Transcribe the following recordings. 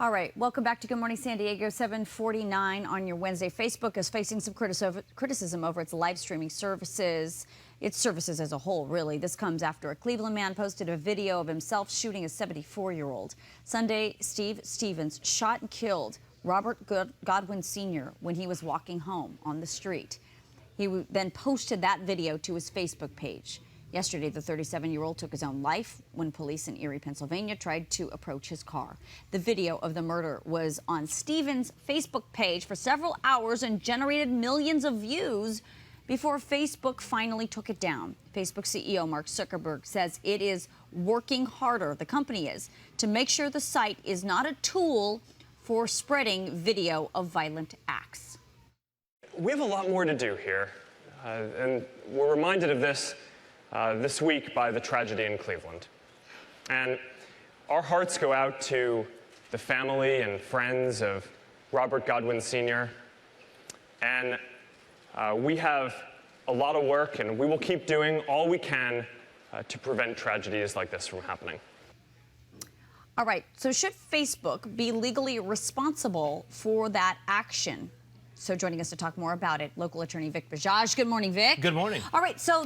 All right, welcome back to Good Morning San Diego, 7:49 on your Wednesday. Facebook is facing some criticism over its live streaming services, its services as a whole, really. This comes after a Cleveland man posted a video of himself shooting a 74-year-old. Sunday, Steve Stevens shot and killed Robert Godwin Sr. when he was walking home on the street. He then posted that video to his Facebook page. Yesterday, the 37-year-old took his own life when police in Erie, Pennsylvania tried to approach his car. The video of the murder was on Stevens' Facebook page for several hours and generated millions of views before Facebook finally took it down. Facebook CEO Mark Zuckerberg says it is working harder, the company is, to make sure the site is not a tool for spreading video of violent acts. We have a lot more to do here, and we're reminded of this this week by the tragedy in Cleveland. And our hearts go out to the family and friends of Robert Godwin Sr. And we have a lot of work, and we will keep doing all we can to prevent tragedies like this from happening. All right, so should Facebook be legally responsible for that action? So joining us to talk more about it, local attorney Vic Bajaj. Good morning, Vic. Good morning. All right, so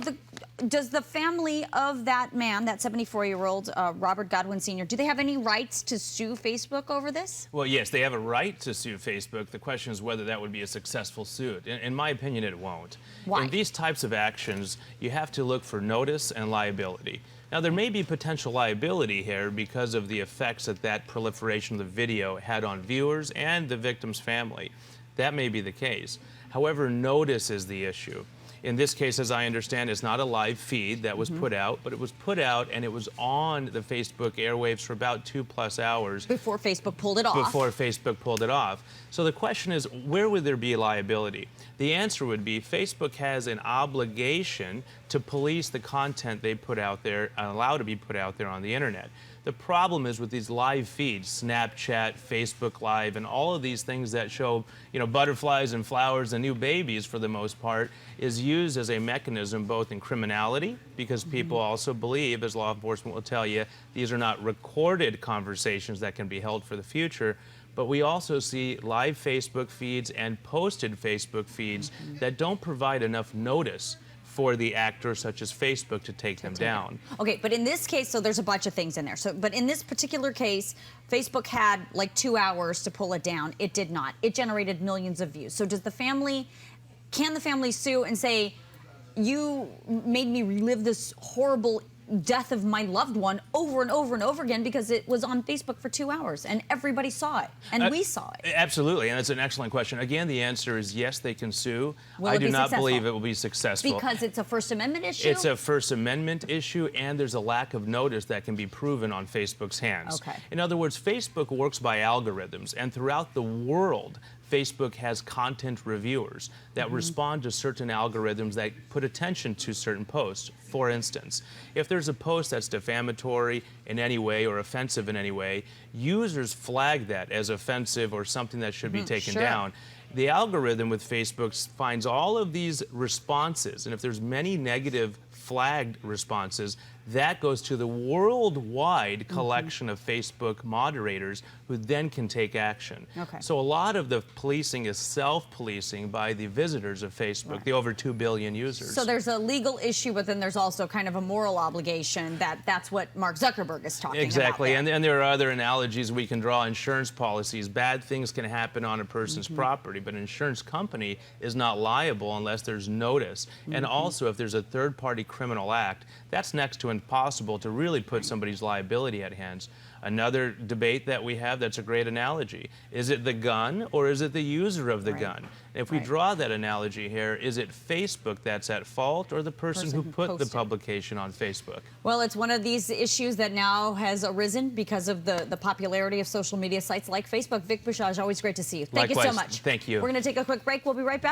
does the family of that man, that 74-year-old Robert Godwin Sr., do they have any rights to sue Facebook over this? Well, yes, they have a right to sue Facebook. The question is whether that would be a successful suit. In my opinion, it won't. Why? In these types of actions, you have to look for notice and liability. Now, there may be potential liability here because of the effects that that proliferation of the video had on viewers and the victim's family. That may be the case. However, notice is the issue. In this case, as I understand, it's not a live feed that was put out, but it was put out and it was on the Facebook airwaves for about 2+ hours. Before Facebook pulled it off. Before Facebook pulled it off. So the question is, where would there be liability? The answer would be Facebook has an obligation to police the content they put out there and allow to be put out there on the internet. The problem is with these live feeds, Snapchat, Facebook Live, and all of these things that show, butterflies and flowers and new babies for the most part, is used as a mechanism both in criminality, because people also believe, as law enforcement will tell you, these are not recorded conversations that can be held for the future. But we also see live Facebook feeds and posted Facebook feeds that don't provide enough notice for the actors such as Facebook to take them down. Okay, but in this case, so there's a bunch of things in there. But in this particular case, Facebook had like 2 hours to pull it down. It did not. It generated millions of views. So can the family sue and say, you made me relive this horrible death of my loved one over and over and over again because it was on Facebook for 2 hours and everybody saw it and we saw it? Absolutely, and that's an excellent question. Again, the answer is yes, they can sue. I do not believe it will be successful. Because it's a First Amendment issue? It's a First Amendment issue, and there's a lack of notice that can be proven on Facebook's hands. Okay. In other words, Facebook works by algorithms, and throughout the world, Facebook has content reviewers that respond to certain algorithms that put attention to certain posts. For instance, if there's a post that's defamatory in any way or offensive in any way, users flag that as offensive or something that should be taken down. The algorithm with Facebook finds all of these responses, and if there's many negative flagged responses, that goes to the worldwide collection of Facebook moderators who then can take action. Okay. So a lot of the policing is self-policing by the visitors of Facebook, the over 2 billion users. So there's a legal issue, but then there's also kind of a moral obligation that's what Mark Zuckerberg is talking about. Exactly, and there are other analogies we can draw. Insurance policies, bad things can happen on a person's property, but an insurance company is not liable unless there's notice. And also, if there's a third-party criminal act, that's next to impossible to really put somebody's liability at hands. Another debate that we have that's a great analogy. Is it the gun or is it the user of the gun? If we draw that analogy here, is it Facebook that's at fault or the person who put the publication on Facebook? Well, it's one of these issues that now has arisen because of the popularity of social media sites like Facebook. Vic Bajaj, always great to see you. Thank you so much. Thank you. We're going to take a quick break. We'll be right back.